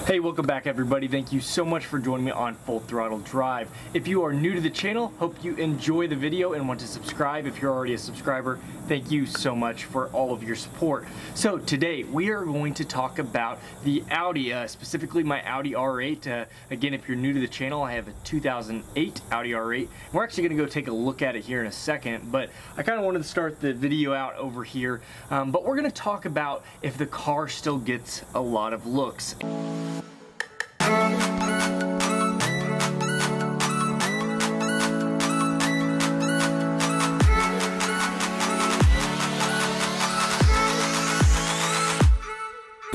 Hey, welcome back everybody. Thank you so much for joining me on Full Throttle Drive. If you are new to the channel, hope you enjoy the video and want to subscribe. If you're already a subscriber, thank you so much for all of your support. So today we are going to talk about the Audi, specifically my Audi R8. Again, if you're new to the channel, I have a 2008 Audi R8. We're actually going to go take a look at it here in a second, but I kind of wanted to start the video out over here. But we're going to talk about if the car still gets a lot of looks.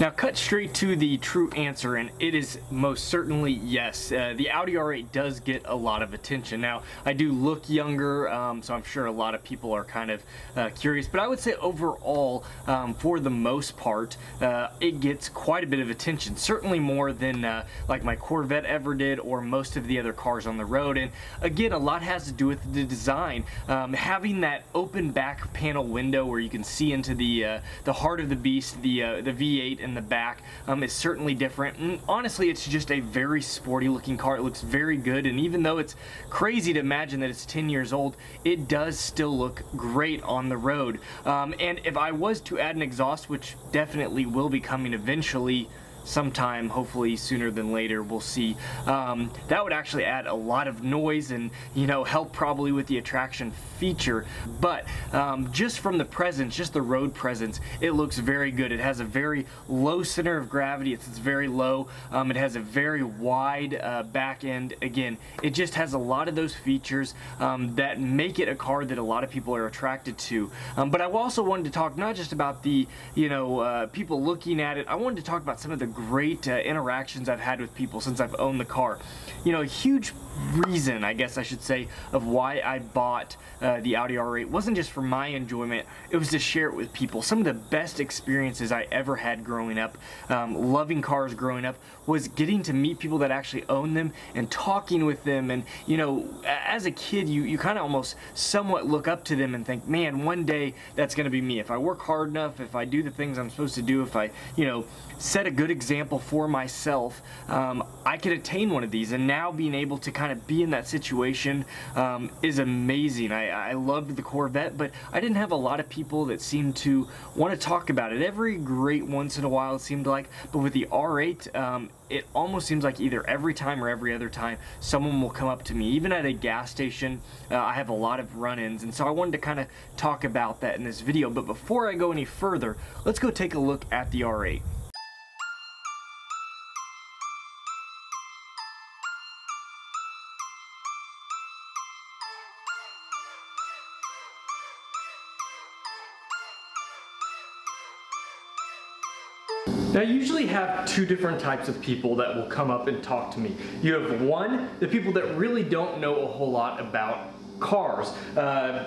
Now cut straight to the true answer, and it is most certainly yes. The Audi R8 does get a lot of attention. Now I do look younger, so I'm sure a lot of people are kind of curious, but I would say overall, for the most part, it gets quite a bit of attention. Certainly more than like my Corvette ever did, or most of the other cars on the road. And again, a lot has to do with the design. Having that open back panel window where you can see into the heart of the beast, the V8 in the back, is certainly different. And honestly, it's just a very sporty looking car. It looks very good, and even though it's crazy to imagine that it's 10 years old, it does still look great on the road. And if I was to add an exhaust, which definitely will be coming eventually, sometime, hopefully sooner than later, we'll see, that would actually add a lot of noise and, you know, help probably with the attraction feature. But just from the presence, just the road presence, it looks very good. It has a very low center of gravity. It's very low. It has a very wide back end. Again, it just has a lot of those features that make it a car that a lot of people are attracted to. But I also wanted to talk not just about the, you know, people looking at it. I wanted to talk about some of the great interactions I've had with people since I've owned the car. You know, a huge reason, I guess I should say, of why I bought the Audi R8 wasn't just for my enjoyment, it was to share it with people. Some of the best experiences I ever had growing up, loving cars growing up, was getting to meet people that actually own them and talking with them. And, you know, as a kid, you kind of almost somewhat look up to them and think, man, one day that's going to be me. If I work hard enough, if I do the things I'm supposed to do, if I, you know, set a good example for myself, I could attain one of these. And now being able to kind of be in that situation is amazing. I loved the Corvette, but I didn't have a lot of people that seemed to want to talk about it. Every great once in a while, it seemed like, but with the R8, it almost seems like either every time or every other time someone will come up to me. Even at a gas station, I have a lot of run-ins, and so I wanted to kind of talk about that in this video. But before I go any further, let's go take a look at the R8. Now, I usually have two different types of people that will come up and talk to me. You have one, the people that really don't know a whole lot about cars,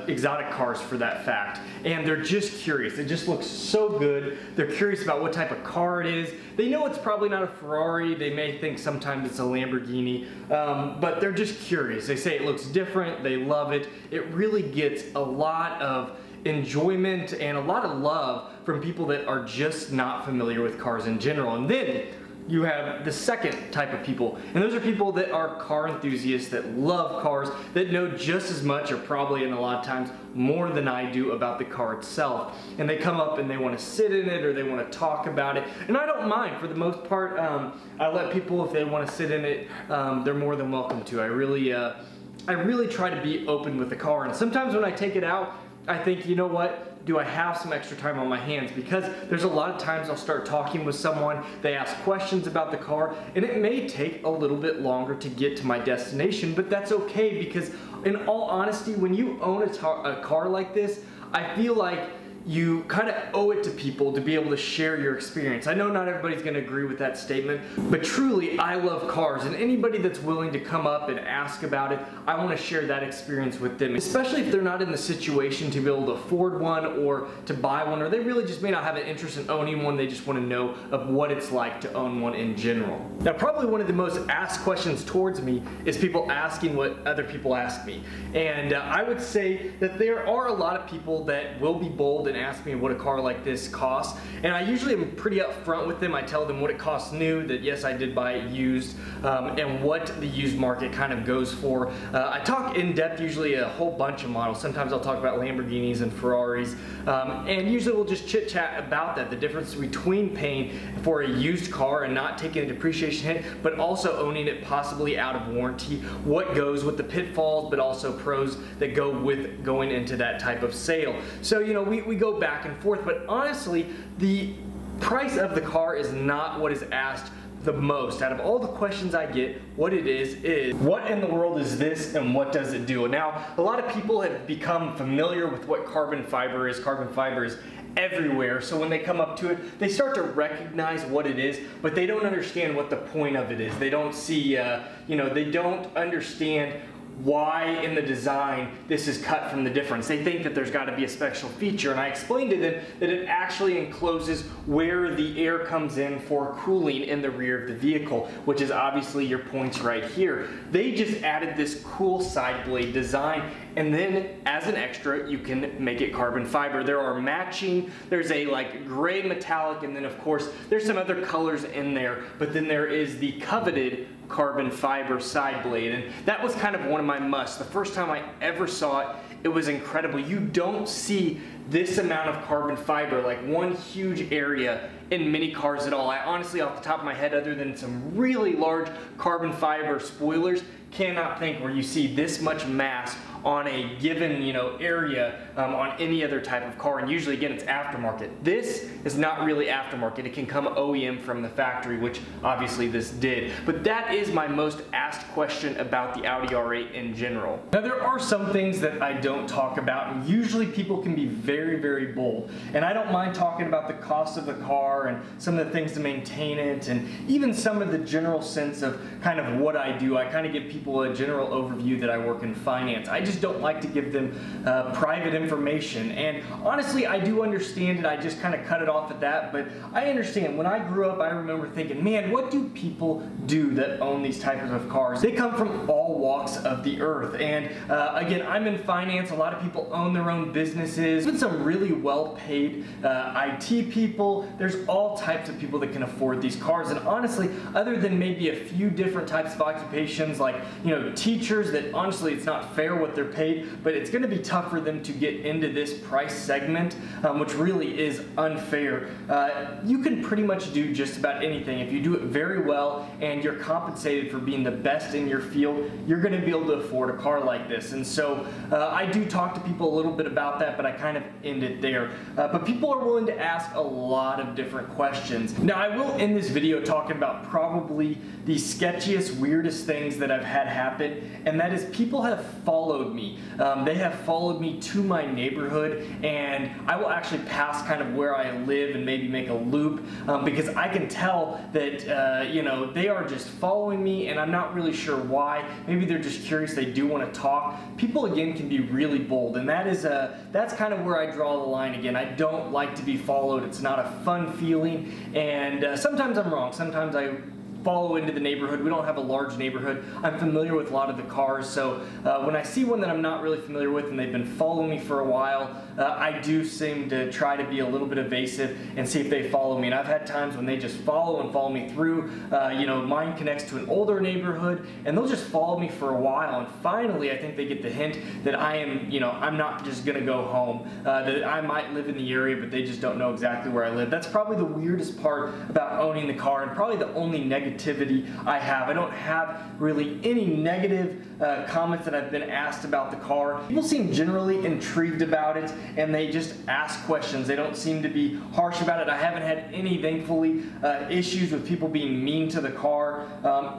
exotic cars for that fact, and they're just curious. It just looks so good. They're curious about what type of car it is. They know it's probably not a Ferrari. They may think sometimes it's a Lamborghini, but they're just curious. They say it looks different. They love it. It really gets a lot of enjoyment and a lot of love from people that are just not familiar with cars in general. And then you have the second type of people, and those are people that are car enthusiasts that love cars, that know just as much, or probably in a lot of times more than I do, about the car itself. And they come up and they want to sit in it, or they want to talk about it, and I don't mind. For the most part, I let people, if they want to sit in it, they're more than welcome to. I really try to be open with the car, and sometimes when I take it out, I think, you know what, do I have some extra time on my hands? Because there's a lot of times I'll start talking with someone, they ask questions about the car, and it may take a little bit longer to get to my destination, but that's okay, because in all honesty, when you own a car like this, I feel like you kind of owe it to people to be able to share your experience. I know not everybody's going to agree with that statement, but truly, I love cars, and anybody that's willing to come up and ask about it, I want to share that experience with them, especially if they're not in the situation to be able to afford one or to buy one, or they really just may not have an interest in owning one. They just want to know of what it's like to own one in general. Now, probably one of the most asked questions towards me is people asking what other people ask me, and I would say that there are a lot of people that will be bold and ask me what a car like this costs, and I usually am pretty upfront with them. I tell them what it costs new, that yes, I did buy it used, and what the used market kind of goes for. I talk in depth, usually a whole bunch of models. Sometimes I'll talk about Lamborghinis and Ferraris, and usually we'll just chit chat about that, the difference between paying for a used car and not taking a depreciation hit, but also owning it possibly out of warranty, what goes with the pitfalls, but also pros that go with going into that type of sale. So, you know, we go back and forth, but honestly, the price of the car is not what is asked the most. Out of all the questions I get, what it is what in the world is this and what does it do? Now, a lot of people have become familiar with what carbon fiber is. Carbon fiber is everywhere, so when they come up to it, they start to recognize what it is, but they don't understand what the point of it is. They don't see, you know, they don't understand why in the design this is cut from the difference. They think that there's got to be a special feature, and I explained to them that it actually encloses where the air comes in for cooling in the rear of the vehicle, which is obviously your points right here. They just added this cool side blade design, and then as an extra you can make it carbon fiber. There are matching, there's a like gray metallic, and then of course there's some other colors in there, but then there is the coveted carbon fiber side blade, and that was kind of one of my musts. The first time I ever saw it, it was incredible. You don't see this amount of carbon fiber, like one huge area, in many cars at all. I honestly, off the top of my head, other than some really large carbon fiber spoilers, cannot think where you see this much mass on a given, you know, area on any other type of car. And usually, again, it's aftermarket. This is not really aftermarket. It can come OEM from the factory, which obviously this did. But that is my most asked question about the Audi R8 in general. Now, there are some things that I don't talk about, and usually people can be very, very bold. And I don't mind talking about the cost of the car and some of the things to maintain it, and even some of the general sense of kind of what I do. I kind of give people a general overview that I work in finance. I just don't like to give them private information, and honestly I do understand it. I just kind of cut it off at that, but I understand. When I grew up, I remember thinking, man, what do people do that own these types of cars? They come from all walks of the earth, and again, I'm in finance. A lot of people own their own businesses, even some really well-paid IT people. There's all types of people that can afford these cars, and honestly, other than maybe a few different types of occupations, like, you know, teachers, that honestly it's not fair what they're paid, but it's going to be tough for them to get into this price segment, which really is unfair. You can pretty much do just about anything. If you do it very well and you're compensated for being the best in your field, you're going to be able to afford a car like this. And so I do talk to people a little bit about that, but I kind of end it there. But people are willing to ask a lot of different questions. Now, I will end this video talking about probably the sketchiest, weirdest things that I've had happen, and that is people have followed me. They have followed me to my neighborhood, and I will actually pass kind of where I live and maybe make a loop, because I can tell that you know, they are just following me, and I'm not really sure why. Maybe they're just curious, they do want to talk. People, again, can be really bold, and that is that's kind of where I draw the line. Again, I don't like to be followed. It's not a fun feeling, and sometimes I'm wrong. Sometimes I follow into the neighborhood. We don't have a large neighborhood. I'm familiar with a lot of the cars, so when I see one that I'm not really familiar with and they've been following me for a while, I do seem to try to be a little bit evasive and see if they follow me. And I've had times when they just follow me through. You know, mine connects to an older neighborhood, and they'll just follow me for a while, and finally I think they get the hint that I am, you know, I'm not just gonna go home, that I might live in the area, but they just don't know exactly where I live. That's probably the weirdest part about owning the car, and probably the only negativity I have. I don't have really any negative comments that I've been asked about the car. People seem generally intrigued about it, and they just ask questions. They don't seem to be harsh about it. I haven't had any, thankfully, issues with people being mean to the car.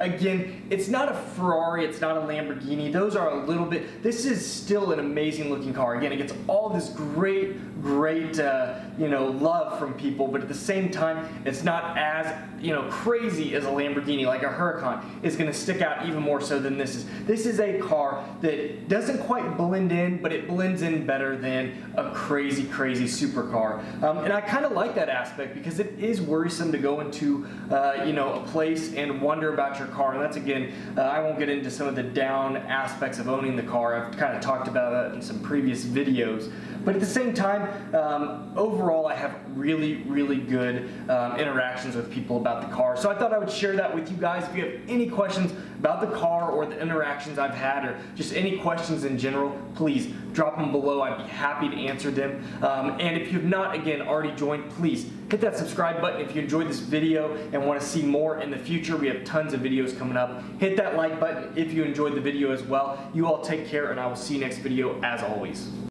Again, it's not a Ferrari, it's not a Lamborghini. Those are a little bit, this is still an amazing looking car. Again, it gets all this great, you know, love from people, but at the same time, it's not as, you know, crazy as a Lamborghini. Like a Huracan is going to stick out even more so than this is. This is a car that doesn't quite blend in, but it blends in better than a crazy, crazy supercar. And I kind of like that aspect, because it is worrisome to go into, you know, a place and wonder about your car. And that's, again, I won't get into some of the down aspects of owning the car. I've kind of talked about that in some previous videos. But at the same time, overall I have really good interactions with people about the car. So I thought I would share that with you guys. If you have any questions about the car or the interactions I've had, or just any questions in general, please drop them below. I'd be happy to answer them. And if you've not, again, already joined, please hit that subscribe button if you enjoyed this video and want to see more in the future. We have tons of videos coming up. Hit that like button if you enjoyed the video as well. You all take care, and I will see you next video as always.